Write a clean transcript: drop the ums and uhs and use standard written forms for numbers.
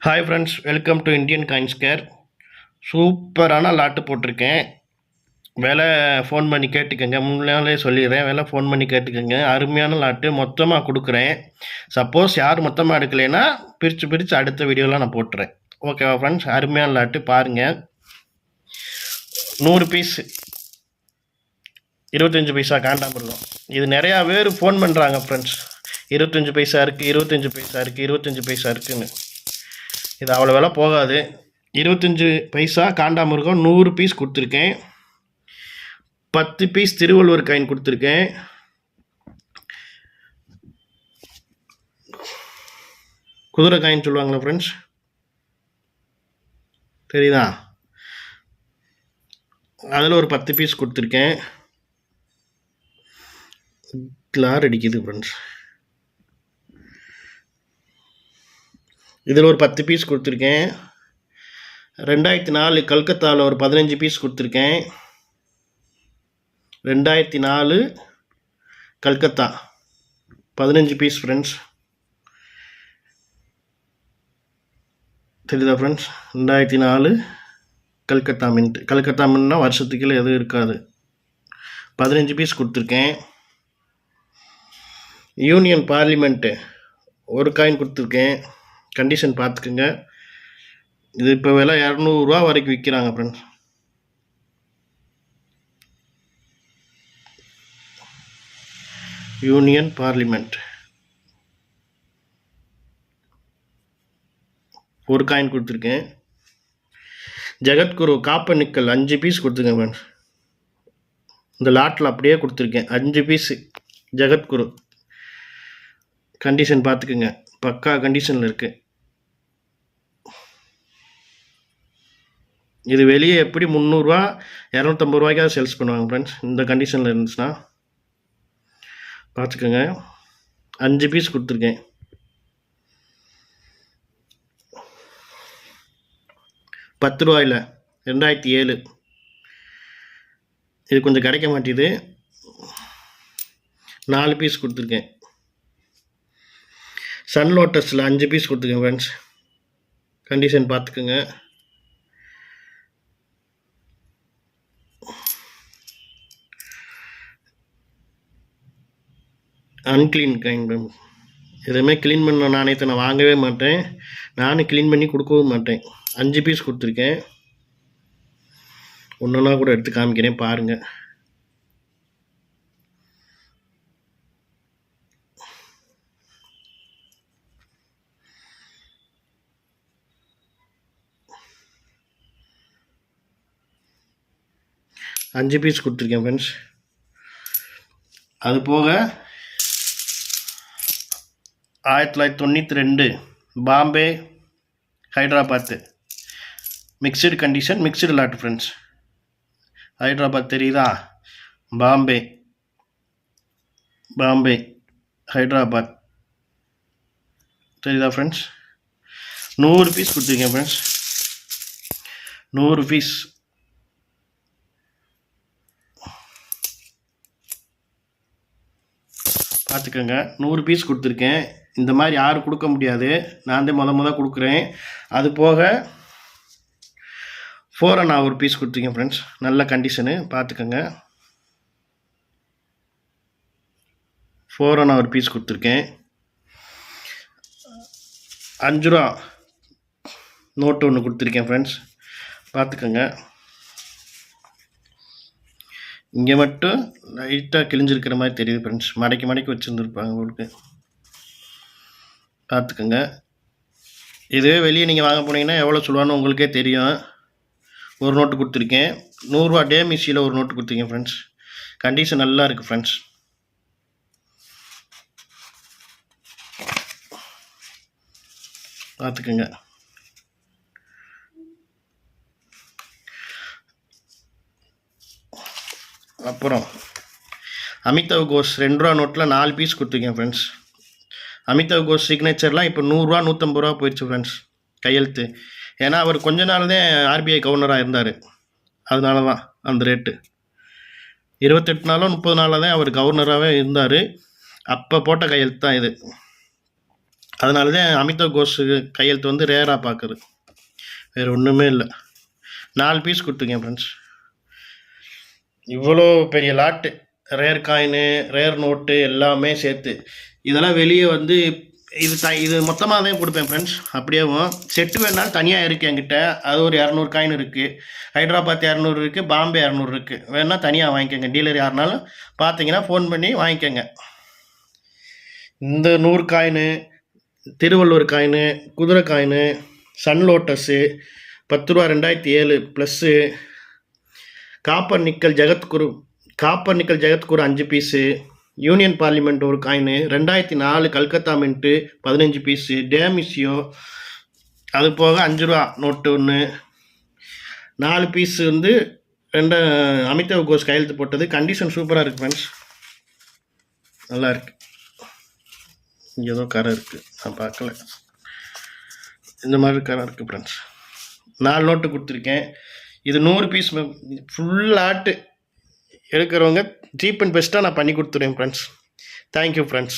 Hi friends, welcome to Indian coins care. சூப்பரான lot போட்டிருக்கேன். விலை ஃபோன் பண்ணி கேட்டுக்கோங்க. முன்னாலே சொல்லிடுறேன், விலை ஃபோன் பண்ணி கேட்டுக்கோங்க. அருமையான லாட்டு மொத்தமாக கொடுக்குறேன். சப்போஸ் யார் மொத்தமாக எடுக்கலைன்னா பிரித்து அடுத்த வீடியோவில் நான் போட்டுறேன். ஓகேவா ஃப்ரெண்ட்ஸ்? அருமையான லாட்டு பாருங்கள். 100 பீஸ் 25 பைசா காண்டாமிருகம். இது நிறையா பேர் ஃபோன் பண்ணுறாங்க ஃப்ரெண்ட்ஸ். 25 பைசா இருக்குது, 25 பைசா இருக்குது, 25 பைசா இருக்குதுன்னு. இது அவ்வளோ விலை போகாது. 25 பைசா காண்டாமிருகம் 100 பீஸ் கொடுத்துருக்கேன். 10 பீஸ் திருவள்ளுவர் காயின் கொடுத்துருக்கேன். குதிரை காயின் சொல்லுவாங்களா ஃப்ரெண்ட்ஸ், தெரியுதா? அதில் ஒரு 10 பீஸ் கொடுத்துருக்கேன். கிளார் அடிக்குது ஃப்ரெண்ட்ஸ். இதில் ஒரு 10 பீஸ் கொடுத்துருக்கேன். 2004 கல்கத்தாவில் ஒரு 15 பீஸ் கொடுத்துருக்கேன். 2004 கல்கத்தா 15 பீஸ் ஃப்ரெண்ட்ஸ். தெரியுதா ஃப்ரெண்ட்ஸ்? 2004 கல்கத்தா மின்ட். கல்கத்தா மின்ட்னா வருஷத்துக்குள்ள எதுவும் இருக்காது. 15 பீஸ் கொடுத்துருக்கேன். யூனியன் பார்லிமெண்ட்டு ஒரு காயின் கொடுத்துருக்கேன். கண்டிஷன் பார்த்துக்குங்க. இது இப்போ விலை 200 ரூபா வரைக்கும் விற்கிறாங்க ஃப்ரெண்ட்ஸ். யூனியன் பார்லிமெண்ட் ஒரு காயின் கொடுத்துருக்கேன். ஜெகத்குரு காப்பர் நிக்கல் 5 பீஸ் கொடுத்துருக்கேன் ஃப்ரெண்ட்ஸ். இந்த லாட்டில் அப்படியே கொடுத்துருக்கேன் 5 பீஸு ஜெகத்குரு. கண்டிஷன் பார்த்துக்குங்க, பக்கா கண்டிஷனில் இருக்குது. இது வெளியே எப்படி 300 ரூபா 250 ரூபாய்க்காவது சேல்ஸ் பண்ணுவாங்க ஃப்ரெண்ட்ஸ். இந்த கண்டிஷனில் இருந்துச்சுன்னா பார்த்துக்கோங்க. 5 பீஸ் கொடுத்துருக்கேன். ₹10 2007. இது கொஞ்சம் கிடைக்க மாட்டேது. 4 பீஸ் கொடுத்துருக்கேன். சன் லோட்டஸில் 5 பீஸ் கொடுத்துருக்கேன் ஃப்ரெண்ட்ஸ். கண்டிஷன் பார்த்துக்குங்க. Unclean coin. எதுவுமே க்ளீன் பண்ண நாணயத்தை நான் வாங்கவே மாட்டேன். நானும் க்ளீன் பண்ணி கொடுக்கவும் மாட்டேன். 5 பீஸ் கொடுத்துருக்கேன். ஒன்றுனா கூட எடுத்து காமிக்கிறேன் பாருங்கள். அஞ்சு பீஸ் கொடுத்துருக்கேன் ஃப்ரெண்ட்ஸ். அது போக 1992 Bombay Hyderabad mixed condition mixed lot friends. Hyderabad தெரியுதா? பாம்பே ஹைதராபாத் தெரியுதா ஃப்ரெண்ட்ஸ்? 100 பீஸ் கொடுத்துருக்கேன் ஃப்ரெண்ட்ஸ். 100 பீஸ். பார்த்துக்கோங்க, 100 பீஸ் கொடுத்துருக்கேன். இந்த மாதிரி யாரும் கொடுக்க முடியாது, நான் தான் முத கொடுக்குறேன். அது போக 4 அண்ணா ஒரு பீஸ் கொடுத்துருக்கேன் ஃப்ரெண்ட்ஸ். நல்ல கண்டிஷனு பார்த்துக்கோங்க. 4 அண்ணா ஒரு பீஸ் கொடுத்துருக்கேன். 5 ரூபா நோட்டு ஒன்று கொடுத்துருக்கேன் ஃப்ரெண்ட்ஸ். பார்த்துக்கோங்க. இங்கே மட்டும் லைட்டாக கிழிஞ்சிருக்கிற மாதிரி தெரியுது ஃப்ரெண்ட்ஸ். மடக்கி வச்சுருந்துருப்பாங்க உங்களுக்கு. பார்த்துக்கோங்க. இதுவே வெளியே நீங்கள் வாங்க போனீங்கன்னா எவ்வளோ சொல்லுவான்னு உங்களுக்கே தெரியும். ஒரு நோட்டு கொடுத்துருக்கேன். 100 ரூபா டேமிசியில் ஒரு நோட்டு கொடுத்துருக்கேன் ஃப்ரெண்ட்ஸ். கண்டிஷன் நல்லா இருக்குது ஃப்ரெண்ட்ஸ். பார்த்துக்கோங்க. அப்புறம் அமிதாவ் கோஷ் 2 ரூபா நோட்டில் 4 பீஸ் கொடுத்துருக்கேன் ஃப்ரெண்ட்ஸ். அமிதாவ் கோஷ் சிக்னேச்சர்லாம் இப்போ 100 ரூபா 150 ரூபா போயிடுச்சு ஃப்ரெண்ட்ஸ் கையெழுத்து. ஏன்னா அவர் கொஞ்ச நாள் தான் ஆர்பிஐ கவர்னராக இருந்தார். அதனால தான் அந்த ரேட்டு. 28 நாளோ 30 நாளில் தான் அவர் கவர்னராகவே இருந்தார். அப்போ போட்ட கையெழுத்து தான் இது. அதனால தான் அமிதாப் கோஷ் கையெழுத்து வந்து ரேராக பார்க்குறது, வேறு ஒன்றுமே இல்லை. 4 பீஸ் கொடுத்துருக்கேன் ஃப்ரெண்ட்ஸ். இவ்வளோ பெரிய lot rare coin, rare note எல்லாமே சேர்த்து. இதெல்லாம் வெளியே வந்து இது மொத்தமாக தான் கொடுப்பேன் ஃப்ரெண்ட்ஸ். அப்படியேவும் செட்டு வேணாலும் தனியாக இருக்குது என்கிட்ட. அது ஒரு 200 காயின் இருக்குது. ஹைதராபாத் 200 இருக்குது, பாம்பே 200 இருக்குது. வேணால் தனியாக வாங்கிக்கோங்க. டீலர் யாருனாலும் பார்த்தீங்கன்னா ஃபோன் பண்ணி வாங்கிக்கோங்க. இந்த 100 காயினு, திருவள்ளூர் காயினு, குதிரை காயினு, சன் லோட்டஸு 10 ரூபா 2007 plus, copper nickel Jagadguru 5 piece, union parliament ஒரு காயினு, 2004 கல்கத்தா மின்ட்டு 15 பீஸு, டேமிசியோ, அது போக 5 ரூபா நோட்டு ஒன்று, 4 பீஸு வந்து அமிதாப் கோஷ் கையெழுத்து போட்டது. கண்டிஷன் சூப்பராக இருக்குது ஃப்ரெண்ட்ஸ், நல்லா இருக்குது. இங்கே ஏதோ கரை இருக்குது, நான் பார்க்கல. இந்த மாதிரி கரை இருக்குது ஃப்ரெண்ட்ஸ். 4 நோட்டு கொடுத்துருக்கேன். இது 100 பீஸ் ஃபுல் ஆட்டு எடுக்கிறவங்க சீப் அண்ட் பெஸ்ட்டாக நான் பண்ணி கொடுத்துருவேன் ஃப்ரெண்ட்ஸ். Thank you friends.